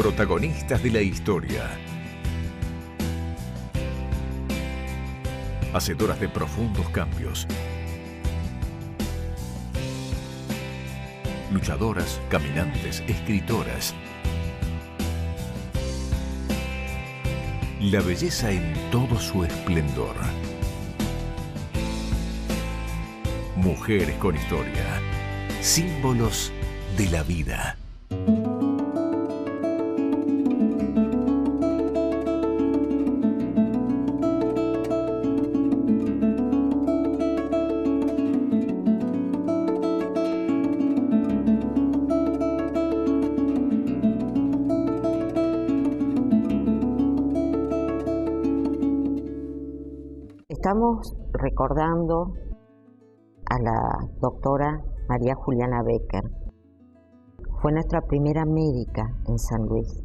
Protagonistas de la historia. Hacedoras de profundos cambios. Luchadoras, caminantes, escritoras. La belleza en todo su esplendor. Mujeres con historia. Símbolos de la vida. Estamos recordando a la doctora María Juliana Becker. Fue nuestra primera médica en San Luis.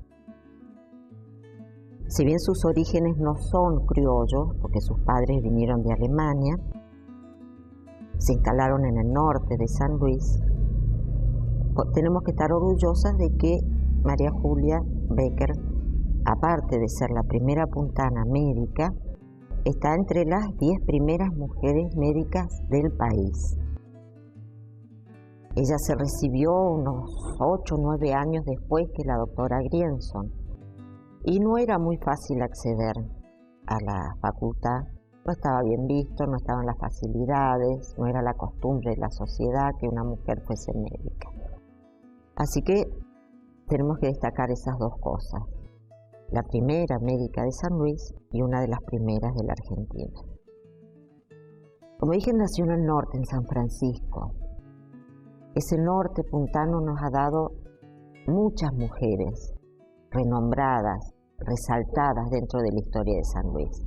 Si bien sus orígenes no son criollos, porque sus padres vinieron de Alemania, se instalaron en el norte de San Luis, tenemos que estar orgullosas de que María Julia Becker, aparte de ser la primera puntana médica, está entre las 10 primeras mujeres médicas del país. Ella se recibió unos 8 o 9 años después que la doctora Grienson y no era muy fácil acceder a la facultad. No estaba bien visto, no estaban las facilidades, no era la costumbre de la sociedad que una mujer fuese médica. Así que tenemos que destacar esas dos cosas. La primera médica de San Luis y una de las primeras de la Argentina. Como dije, nació en el norte, en San Francisco. Ese norte puntano nos ha dado muchas mujeres renombradas, resaltadas dentro de la historia de San Luis.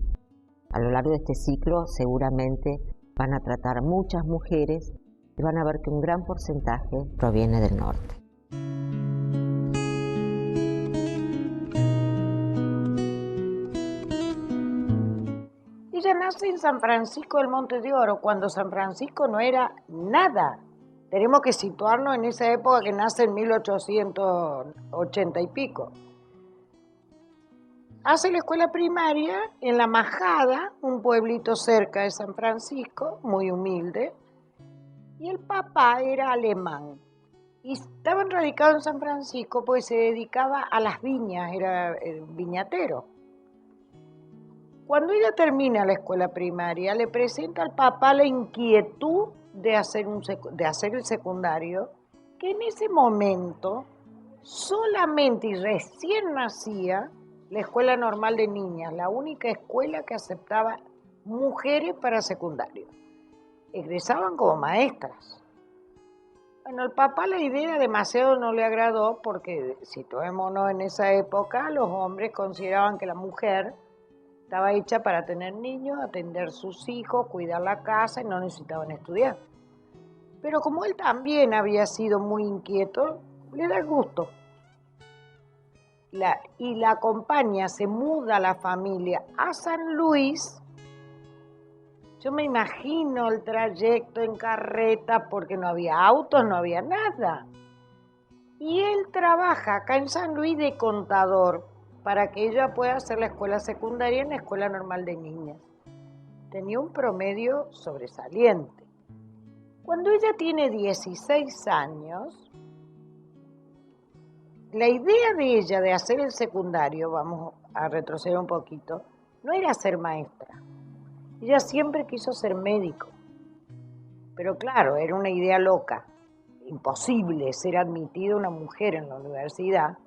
A lo largo de este ciclo seguramente van a tratar muchas mujeres y van a ver que un gran porcentaje proviene del norte. Ella nace en San Francisco del Monte de Oro, cuando San Francisco no era nada. Tenemos que situarnos en esa época que nace en 1880 y pico. Hace la escuela primaria en La Majada, un pueblito cerca de San Francisco, muy humilde, y el papá era alemán. Y estaban radicados en San Francisco porque se dedicaba a las viñas, era viñatero. Cuando ella termina la escuela primaria, le presenta al papá la inquietud de hacer el secundario, que en ese momento solamente y recién nacía la Escuela Normal de Niñas, la única escuela que aceptaba mujeres para secundario. Egresaban como maestras. Bueno, al papá la idea demasiado no le agradó porque, situémonos en esa época, los hombres consideraban que la mujer estaba hecha para tener niños, atender sus hijos, cuidar la casa y no necesitaban estudiar. Pero como él también había sido muy inquieto, le da gusto. Y la acompaña, se muda la familia a San Luis. Yo me imagino el trayecto en carreta porque no había autos, no había nada. Y él trabaja acá en San Luis de contador para que ella pueda hacer la escuela secundaria en la Escuela Normal de Niñas. Tenía un promedio sobresaliente. Cuando ella tiene 16 años, la idea de ella de hacer el secundario, vamos a retroceder un poquito, no era ser maestra. Ella siempre quiso ser médico. Pero claro, era una idea loca. Imposible ser admitida una mujer en la universidad,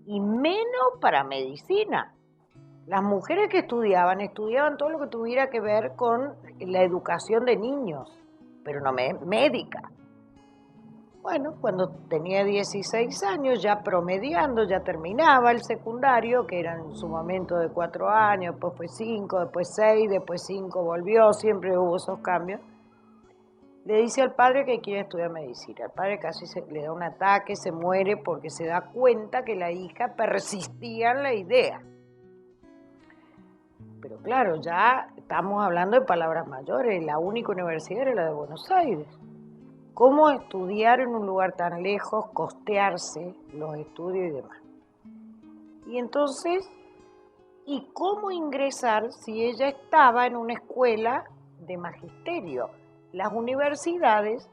y menos para medicina. Las mujeres que estudiaban todo lo que tuviera que ver con la educación de niños, pero no médica. Bueno, cuando tenía 16 años, ya promediando, ya terminaba el secundario, que era en su momento de 4 años, después fue 5, después 6, después 5 volvió, siempre hubo esos cambios. Le dice al padre que quiere estudiar medicina. El padre casi le da un ataque, se muere porque se da cuenta que la hija persistía en la idea. Pero claro, ya estamos hablando de palabras mayores. La única universidad era la de Buenos Aires. ¿Cómo estudiar en un lugar tan lejos, costearse los estudios y demás? Y entonces, ¿y cómo ingresar si ella estaba en una escuela de magisterio? Las universidades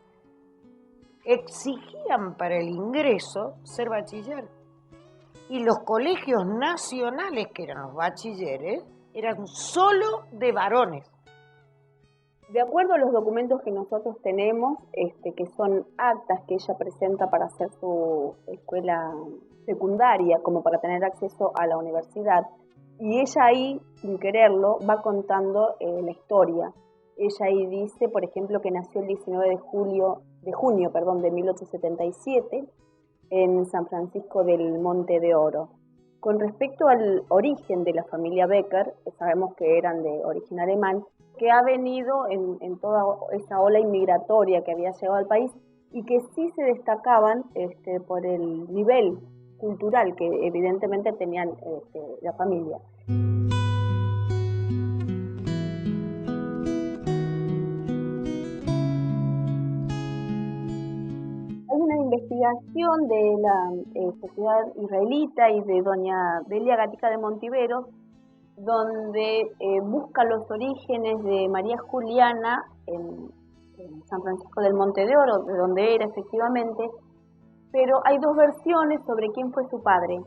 exigían para el ingreso ser bachiller. Y los colegios nacionales, que eran los bachilleres, eran solo de varones. De acuerdo a los documentos que nosotros tenemos, que son actas que ella presenta para hacer su escuela secundaria, como para tener acceso a la universidad, y ella ahí, sin quererlo, va contando la historia. Ella ahí dice, por ejemplo, que nació el 19 de junio de 1877 en San Francisco del Monte de Oro. Con respecto al origen de la familia Becker, sabemos que eran de origen alemán, que ha venido en toda esa ola inmigratoria que había llegado al país y que sí se destacaban por el nivel cultural que evidentemente tenían la familia. Hay una investigación de la Sociedad Israelita y de doña Delia Gatica de Montiveros, donde busca los orígenes de María Juliana en San Francisco del Monte de Oro, de donde era efectivamente, pero hay dos versiones sobre quién fue su padre.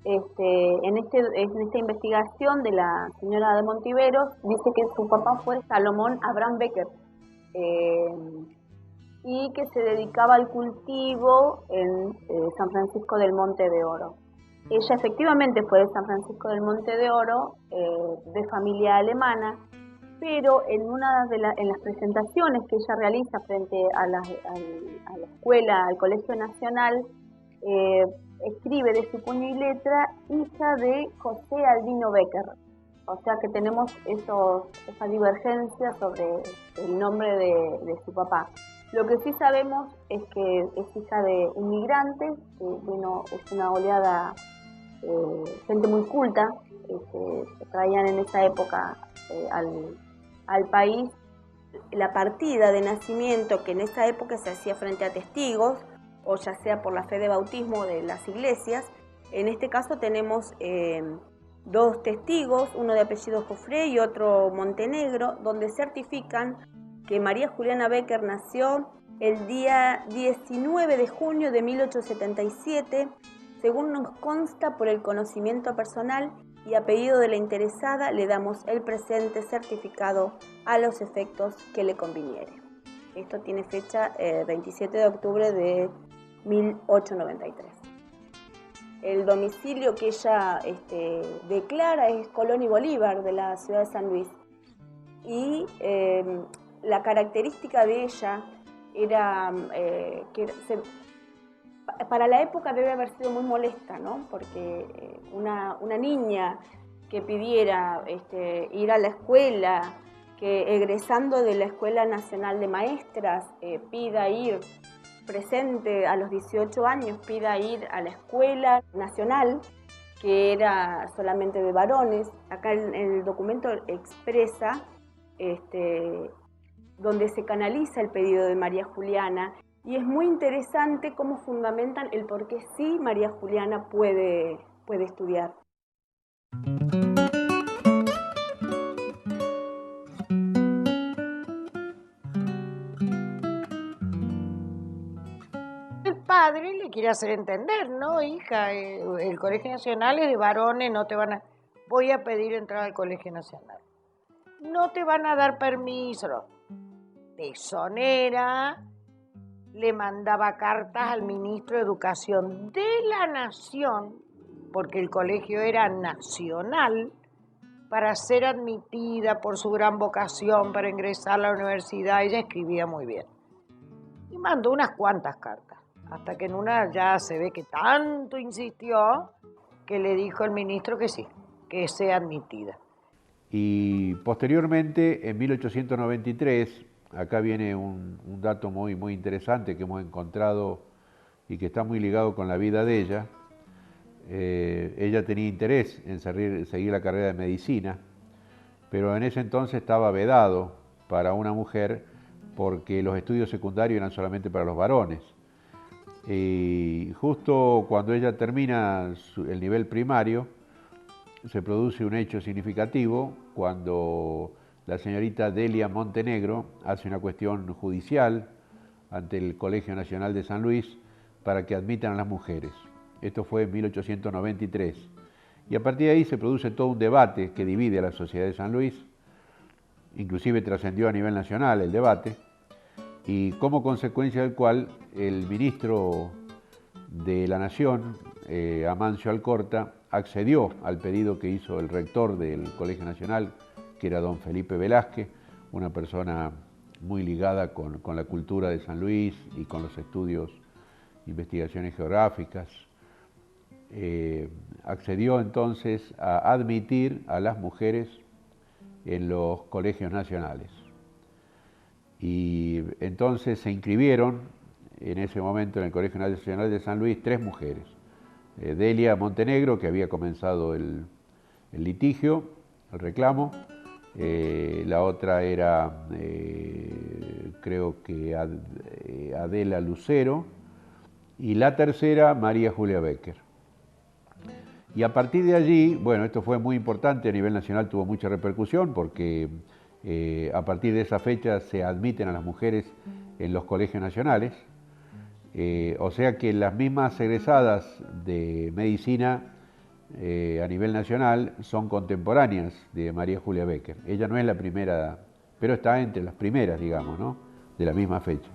En esta investigación de la señora de Montiveros dice que su papá fue Salomón Abraham Becker, y que se dedicaba al cultivo en San Francisco del Monte de Oro. Ella efectivamente fue de San Francisco del Monte de Oro, de familia alemana, pero en las presentaciones que ella realiza frente a la escuela, al Colegio Nacional, escribe de su puño y letra hija de José Albino Becker. O sea que tenemos esa divergencia sobre el nombre de su papá. Lo que sí sabemos es que es hija de inmigrantes, es una oleada, gente muy culta, que traían en esa época al país. La partida de nacimiento que en esa época se hacía frente a testigos, o ya sea por la fe de bautismo de las iglesias. En este caso tenemos dos testigos, uno de apellido Jofré y otro Montenegro, donde certifican que María Juliana Becker nació el día 19 de junio de 1877, según nos consta por el conocimiento personal y apellido de la interesada, le damos el presente certificado a los efectos que le conviniere. Esto tiene fecha 27 de octubre de 1893. El domicilio que ella declara es Colón y Bolívar, de la ciudad de San Luis. Y la característica de ella era para la época debe haber sido muy molesta, ¿no? Porque una niña que pidiera ir a la escuela, que egresando de la Escuela Nacional de Maestras pida ir presente a los 18 años, pida ir a la Escuela Nacional, que era solamente de varones. Acá en el documento expresa donde se canaliza el pedido de María Juliana, y es muy interesante cómo fundamentan el por qué sí María Juliana puede estudiar. El padre le quiere hacer entender, ¿no, hija? El Colegio Nacional es de varones, no te van a... Voy a pedir entrar al Colegio Nacional. No te van a dar permiso. Tesonera, le mandaba cartas al ministro de Educación de la Nación, porque el colegio era nacional, para ser admitida por su gran vocación para ingresar a la universidad. Ella escribía muy bien. Y mandó unas cuantas cartas, hasta que en una ya se ve que tanto insistió que le dijo el ministro que sí, que sea admitida. Y posteriormente, en 1893, acá viene un dato muy interesante que hemos encontrado y que está muy ligado con la vida de ella. Ella tenía interés en seguir la carrera de medicina, pero en ese entonces estaba vedado para una mujer porque los estudios secundarios eran solamente para los varones. Y justo cuando ella termina el nivel primario, se produce un hecho significativo cuando la señorita Delia Montenegro hace una cuestión judicial ante el Colegio Nacional de San Luis para que admitan a las mujeres. Esto fue en 1893. Y a partir de ahí se produce todo un debate que divide a la sociedad de San Luis, inclusive trascendió a nivel nacional el debate, y como consecuencia del cual el ministro de la Nación, Amancio Alcorta, accedió al pedido que hizo el rector del Colegio Nacional, que era don Felipe Velázquez, una persona muy ligada con la cultura de San Luis y con los estudios, investigaciones geográficas. Accedió entonces a admitir a las mujeres en los colegios nacionales. Y entonces se inscribieron en ese momento en el Colegio Nacional de San Luis 3 mujeres. Delia Montenegro, que había comenzado el litigio, el reclamo. La otra era, creo que Adela Lucero. Y la tercera, María Julia Becker. Y a partir de allí, bueno, esto fue muy importante, a nivel nacional tuvo mucha repercusión porque a partir de esa fecha se admiten a las mujeres en los colegios nacionales, o sea que las mismas egresadas de medicina a nivel nacional son contemporáneas de María Julia Becker. Ella no es la primera, pero está entre las primeras, digamos, ¿no?, de la misma fecha.